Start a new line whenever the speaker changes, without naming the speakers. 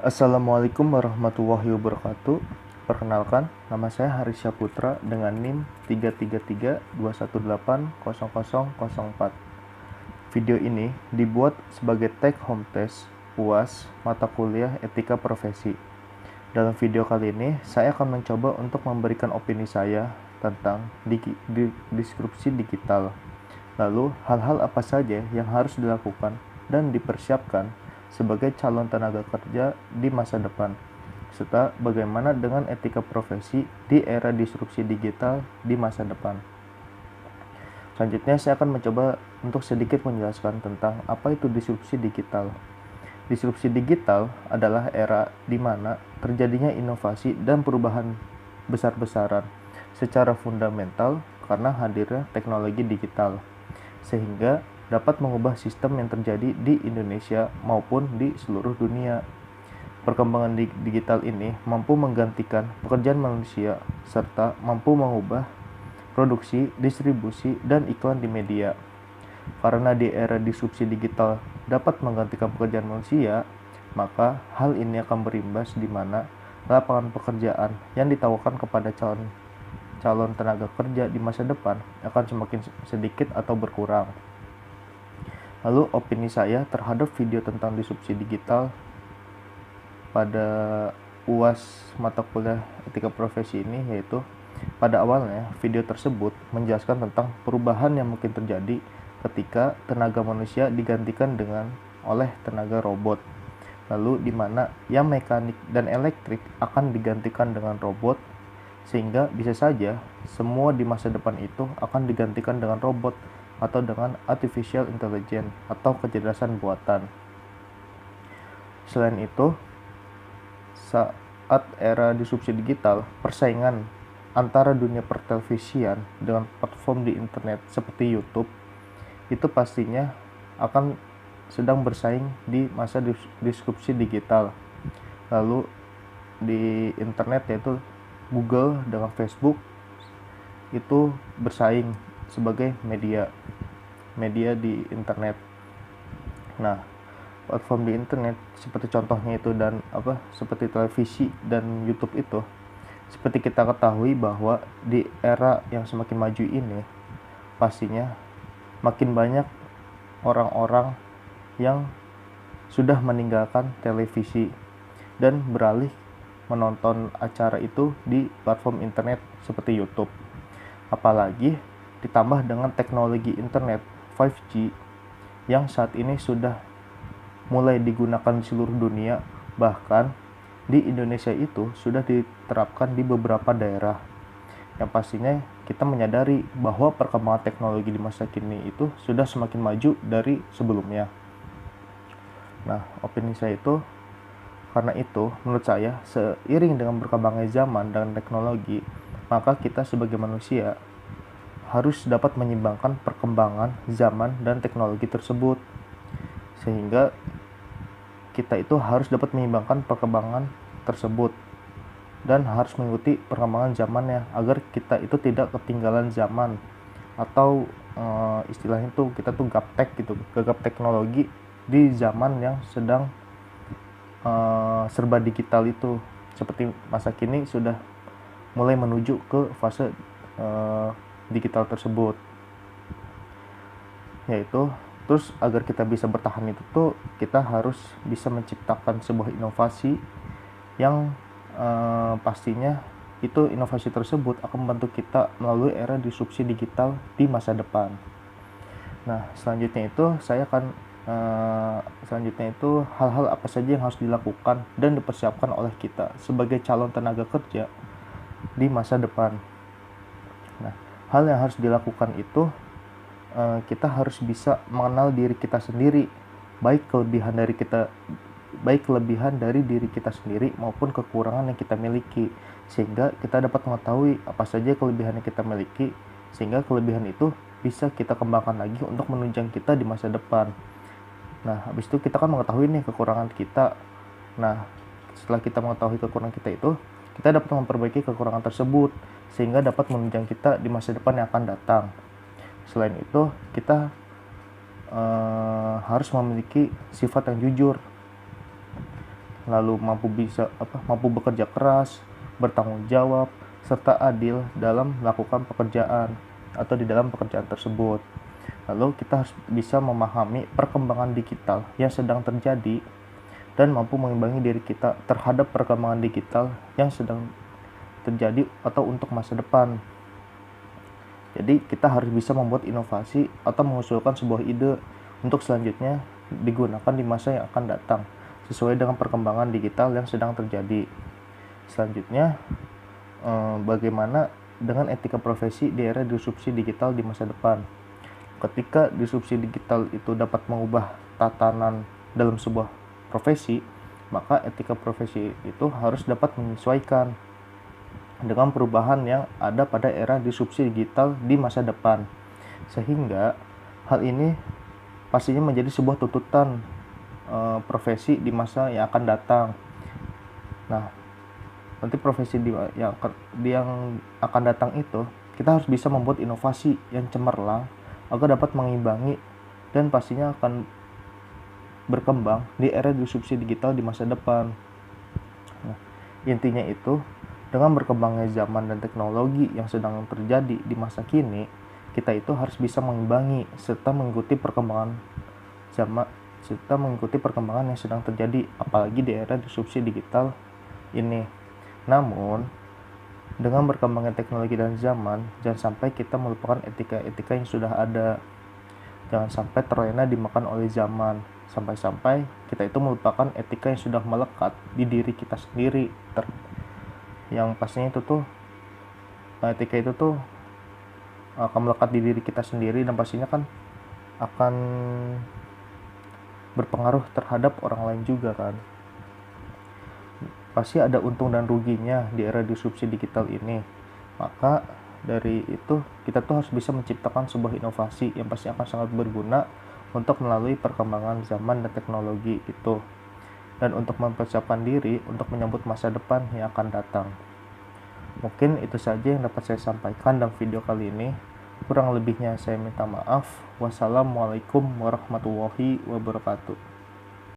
Assalamualaikum warahmatullahi wabarakatuh. Perkenalkan, nama saya Harisya Putra dengan NIM 33321800004. Video ini dibuat sebagai take home test UAS mata kuliah Etika Profesi. Dalam video kali ini, saya akan mencoba untuk memberikan opini saya tentang disrupsi digital. Lalu, hal-hal apa saja yang harus dilakukan dan dipersiapkan sebagai calon tenaga kerja di masa depan, serta bagaimana dengan etika profesi di era disrupsi digital di masa depan. Selanjutnya, saya akan mencoba untuk sedikit menjelaskan tentang apa itu disrupsi digital. Disrupsi digital adalah era di mana terjadinya inovasi dan perubahan besar-besaran secara fundamental karena hadirnya teknologi digital, sehingga dapat mengubah sistem yang terjadi di Indonesia maupun di seluruh dunia. Perkembangan digital ini mampu menggantikan pekerjaan manusia serta mampu mengubah produksi, distribusi, dan iklan di media. Karena di era disrupsi digital dapat menggantikan pekerjaan manusia, maka hal ini akan berimbas di mana lapangan pekerjaan yang ditawarkan kepada calon tenaga kerja di masa depan akan semakin sedikit atau berkurang. Lalu opini saya terhadap video tentang disrupsi digital pada UAS mata kuliah etika profesi ini, yaitu pada awalnya video tersebut menjelaskan tentang perubahan yang mungkin terjadi ketika tenaga manusia digantikan oleh tenaga robot. Lalu di mana yang mekanik dan elektrik akan digantikan dengan robot, sehingga bisa saja semua di masa depan itu akan digantikan dengan robot atau dengan artificial intelligence atau kecerdasan buatan. Selain itu, saat era disrupsi digital, persaingan antara dunia pertelevisian dengan platform di internet seperti YouTube itu pastinya akan sedang bersaing di masa disrupsi digital. Lalu di internet, yaitu Google dengan Facebook, itu bersaing sebagai media di internet. Nah, platform di internet seperti contohnya itu seperti televisi dan YouTube itu, seperti kita ketahui bahwa di era yang semakin maju ini pastinya makin banyak orang-orang yang sudah meninggalkan televisi dan beralih menonton acara itu di platform internet seperti YouTube. Apalagi ditambah dengan teknologi internet 5G yang saat ini sudah mulai digunakan di seluruh dunia, bahkan di Indonesia itu sudah diterapkan di beberapa daerah. Yang pastinya kita menyadari bahwa perkembangan teknologi di masa kini itu sudah semakin maju dari sebelumnya. Nah, opini saya itu, karena itu menurut saya seiring dengan berkembangnya zaman dan teknologi, maka kita sebagai manusia harus dapat menyeimbangkan perkembangan zaman dan teknologi tersebut, sehingga kita itu harus dapat menyeimbangkan perkembangan tersebut dan harus mengikuti perkembangan zamannya agar kita itu tidak ketinggalan zaman, atau istilahnya itu kita tuh gaptek gitu, gagap teknologi di zaman yang sedang serba digital itu. Seperti masa kini sudah mulai menuju ke fase digital tersebut, yaitu terus agar kita bisa bertahan itu tuh kita harus bisa menciptakan sebuah inovasi yang pastinya itu inovasi tersebut akan membantu kita melalui era disrupsi digital di masa depan. Nah, selanjutnya itu hal-hal apa saja yang harus dilakukan dan dipersiapkan oleh kita sebagai calon tenaga kerja di masa depan. Nah, hal yang harus dilakukan itu kita harus bisa mengenal diri kita sendiri, baik kelebihan dari diri kita sendiri maupun kekurangan yang kita miliki, sehingga kita dapat mengetahui apa saja kelebihan yang kita miliki, sehingga kelebihan itu bisa kita kembangkan lagi untuk menunjang kita di masa depan. Nah, habis itu kita kan mengetahui nih kekurangan kita. Nah, setelah kita mengetahui kekurangan kita itu, kita dapat memperbaiki kekurangan tersebut sehingga dapat menunjang kita di masa depan yang akan datang. Selain itu, kita harus memiliki sifat yang jujur. lalu mampu bekerja keras, bertanggung jawab, serta adil dalam melakukan pekerjaan atau di dalam pekerjaan tersebut. Lalu kita harus bisa memahami perkembangan digital yang sedang terjadi dan mampu mengimbangi diri kita terhadap perkembangan digital yang sedang terjadi atau untuk masa depan. Jadi kita harus bisa membuat inovasi atau mengusulkan sebuah ide untuk selanjutnya digunakan di masa yang akan datang sesuai dengan perkembangan digital yang sedang terjadi. Selanjutnya, bagaimana dengan etika profesi di era disrupsi digital di masa depan? Ketika disrupsi digital itu dapat mengubah tatanan dalam sebuah profesi, maka etika profesi itu harus dapat menyesuaikan dengan perubahan yang ada pada era disrupsi digital di masa depan. Sehingga hal ini pastinya menjadi sebuah tuntutan profesi di masa yang akan datang. Nah, nanti profesi yang akan datang itu, kita harus bisa membuat inovasi yang cemerlang agar dapat mengimbangi dan pastinya akan berkembang di era disrupsi digital di masa depan. Nah, intinya itu, dengan berkembangnya zaman dan teknologi yang sedang terjadi di masa kini, kita itu harus bisa mengimbangi serta mengikuti perkembangan yang sedang terjadi, apalagi di era disrupsi digital ini. Namun, dengan berkembangnya teknologi dan zaman, jangan sampai kita melupakan etika-etika yang sudah ada. Jangan sampai terlena dimakan oleh zaman, sampai-sampai kita itu melupakan etika yang sudah melekat di diri kita sendiri. Yang pastinya etika itu akan melekat di diri kita sendiri dan pastinya kan akan berpengaruh terhadap orang lain juga kan. Pasti ada untung dan ruginya di era disrupsi digital ini. Maka dari itu kita harus bisa menciptakan sebuah inovasi yang pasti akan sangat berguna untuk melalui perkembangan zaman dan teknologi itu, dan untuk mempersiapkan diri untuk menyambut masa depan yang akan datang. Mungkin itu saja yang dapat saya sampaikan dalam video kali ini. Kurang lebihnya saya minta maaf. Wassalamualaikum warahmatullahi wabarakatuh.